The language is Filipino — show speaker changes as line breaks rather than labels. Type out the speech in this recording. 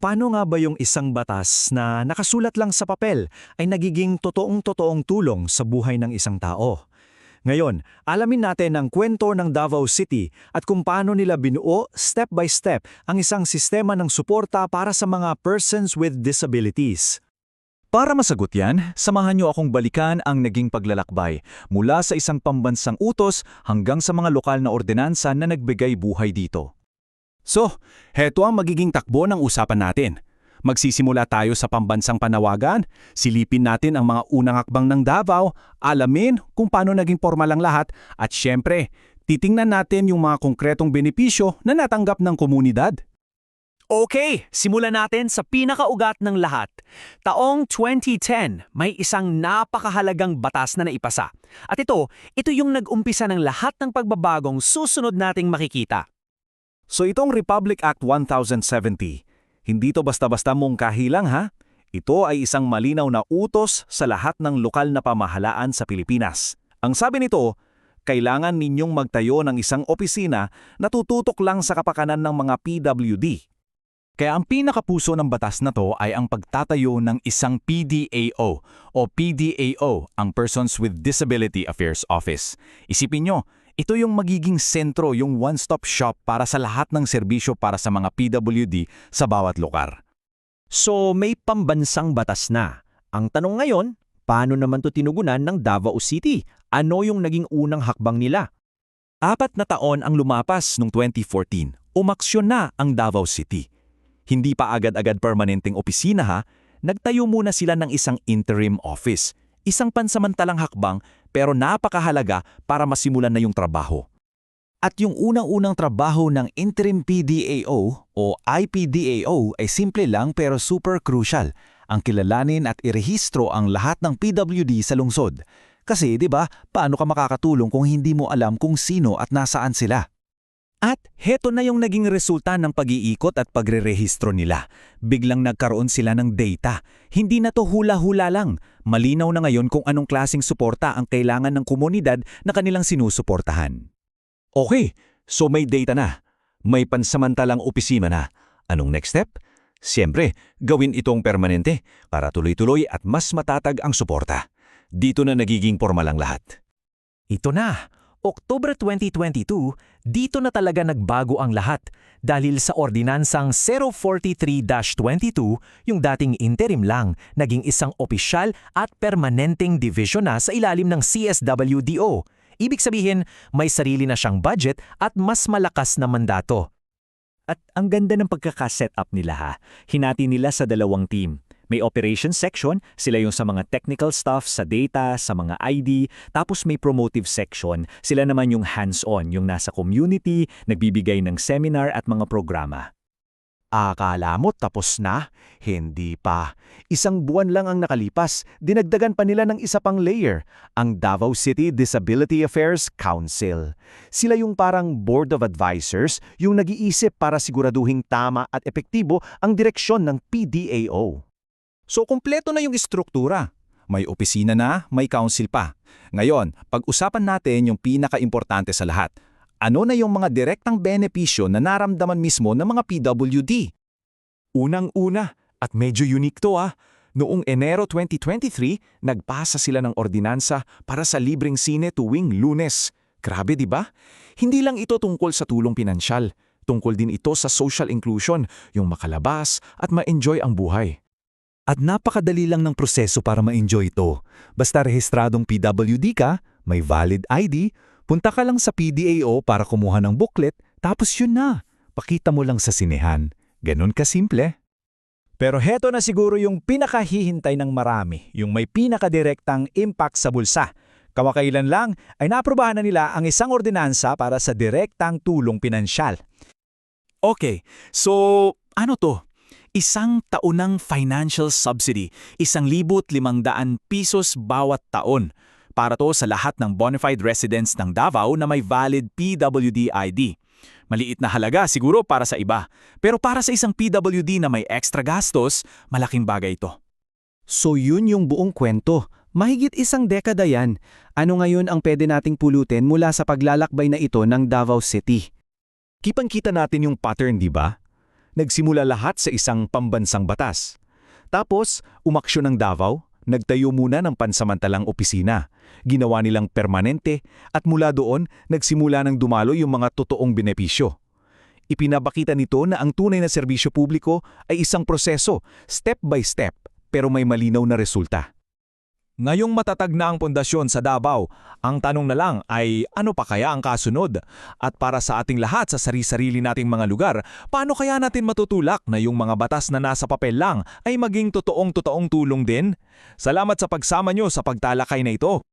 paano nga ba yung isang batas na nakasulat lang sa papel ay nagiging totoong-totoong tulong sa buhay ng isang tao? Ngayon, alamin natin ang kwento ng Davao City at kung paano nila binuo step by step ang isang sistema ng suporta para sa mga persons with disabilities.
Para masagot yan, samahan niyo akong balikan ang naging paglalakbay mula sa isang pambansang utos hanggang sa mga lokal na ordinansa na nagbigay buhay dito.
So, heto ang magiging takbo ng usapan natin. Magsisimula tayo sa pambansang panawagan, silipin natin ang mga unang hakbang ng Davao, alamin kung paano naging formal ang lahat, at syempre, titingnan natin yung mga konkretong benepisyo na natanggap ng komunidad.
Okay, simulan natin sa pinakaugat ng lahat. Taong 2010, may isang napakahalagang batas na naipasa. At ito yung nag-umpisa ng lahat ng pagbabagong susunod nating makikita.
So itong Republic Act 1070, hindi to basta-basta mungkahi lang ha. Ito ay isang malinaw na utos sa lahat ng lokal na pamahalaan sa Pilipinas. Ang sabi nito, kailangan ninyong magtayo ng isang opisina na tututok lang sa kapakanan ng mga PWD.
Kaya ang pinakapuso ng batas na to ay ang pagtatayo ng isang PDAO o PDAO, ang Persons with Disability Affairs Office. Isipin nyo, ito yung magiging sentro, yung one-stop shop para sa lahat ng serbisyo para sa mga PWD sa bawat lugar.
So may pambansang batas na. Ang tanong ngayon, paano naman to tinugunan ng Davao City? Ano yung naging unang hakbang nila?
4 na taon ang lumapas noong 2014. Umaksyon na ang Davao City. Hindi pa agad-agad permanenteng opisina ha, nagtayo muna sila ng isang interim office. Isang pansamantalang hakbang pero napakahalaga para masimulan na yung trabaho. At yung unang-unang trabaho ng Interim PDAO o IPDAO ay simple lang pero super crucial. Ang kilalanin at irehistro ang lahat ng PWD sa lungsod. Kasi 'di ba, paano ka makakatulong kung hindi mo alam kung sino at nasaan sila? At heto na yung naging resulta ng pag-iikot at pagre-rehistro nila. Biglang nagkaroon sila ng data. Hindi na to hula-hula lang. Malinaw na ngayon kung anong klaseng suporta ang kailangan ng komunidad na kanilang sinusuportahan.
Okay, so may data na. May pansamantalang opisina na. Anong next step? Siyempre, gawin itong permanente para tuloy-tuloy at mas matatag ang suporta. Dito na nagiging formal ang lahat.
Ito na! Oktubre 2022, dito na talaga nagbago ang lahat dahil sa ordinansang 043-22, yung dating interim lang, naging isang opisyal at permanenteng division na sa ilalim ng CSWDO. Ibig sabihin, may sarili na siyang budget at mas malakas na mandato. At ang ganda ng pagkakaset up nila ha, hinati nila sa 2 team. May operations section, sila yung sa mga technical stuff, sa data, sa mga ID, tapos may promotive section, sila naman yung hands-on, yung nasa community, nagbibigay ng seminar at mga programa.
Akala mo tapos na? Hindi pa. 1 buwan lang ang nakalipas, dinagdagan pa nila ng isa pang layer, ang Davao City Disability Affairs Council. Sila yung parang Board of Advisors, yung nag-iisip para siguraduhing tama at epektibo ang direksyon ng PDAO. So kumpleto na yung istruktura. May opisina na, may council pa. Ngayon, pag-usapan natin yung pinaka-importante sa lahat. Ano na yung mga direktang benepisyo na naramdaman mismo ng mga PWD? Unang-una, at medyo unique to noong Enero 2023, nagpasa sila ng ordinansa para sa libreng sine tuwing Lunes. Grabe, di ba? Hindi lang ito tungkol sa tulong pinansyal. Tungkol din ito sa social inclusion, yung makalabas at ma-enjoy ang buhay.
At napakadali lang ng proseso para ma-enjoy ito. Basta rehistradong PWD ka, may valid ID, punta ka lang sa PDAO para kumuha ng booklet, tapos yun na. Pakita mo lang sa sinehan. Ganun kasimple.
Pero heto na siguro yung pinakahihintay ng marami, yung may pinakadirektang impact sa bulsa. Kamakailan lang ay naaprubahan na nila ang isang ordinansa para sa direktang tulong pinansyal.
Okay, so ano to? Isang taunang financial subsidy, 1,500 pesos bawat taon. Para to sa lahat ng bona fide residents ng Davao na may valid PWD ID. Maliit na halaga siguro para sa iba, pero para sa isang PWD na may extra gastos, malaking bagay ito.
So yun yung buong kwento. Mahigit 1 dekada yan. Ano ngayon ang pwede nating pulutin mula sa paglalakbay na ito ng Davao City?
Kipang-kita natin yung pattern, di ba?
nagsimula lahat sa isang pambansang batas. Tapos, umaksyon ng Davao, nagtayo muna ng pansamantalang opisina. Ginawa nilang permanente at mula doon, nagsimula ng dumalo yung mga totoong benepisyo. Ipinabakita nito na ang tunay na serbisyo publiko ay isang proseso, step by step, pero may malinaw na resulta.
Ngayong matatag na ang pundasyon sa Davao, ang tanong na lang ay ano pa kaya ang kasunod? At para sa ating lahat sa sarili-sarili nating mga lugar, paano kaya natin matutulak na yung mga batas na nasa papel lang ay maging totoong tulong din? Salamat sa pagsama nyo sa pagtalakay na ito.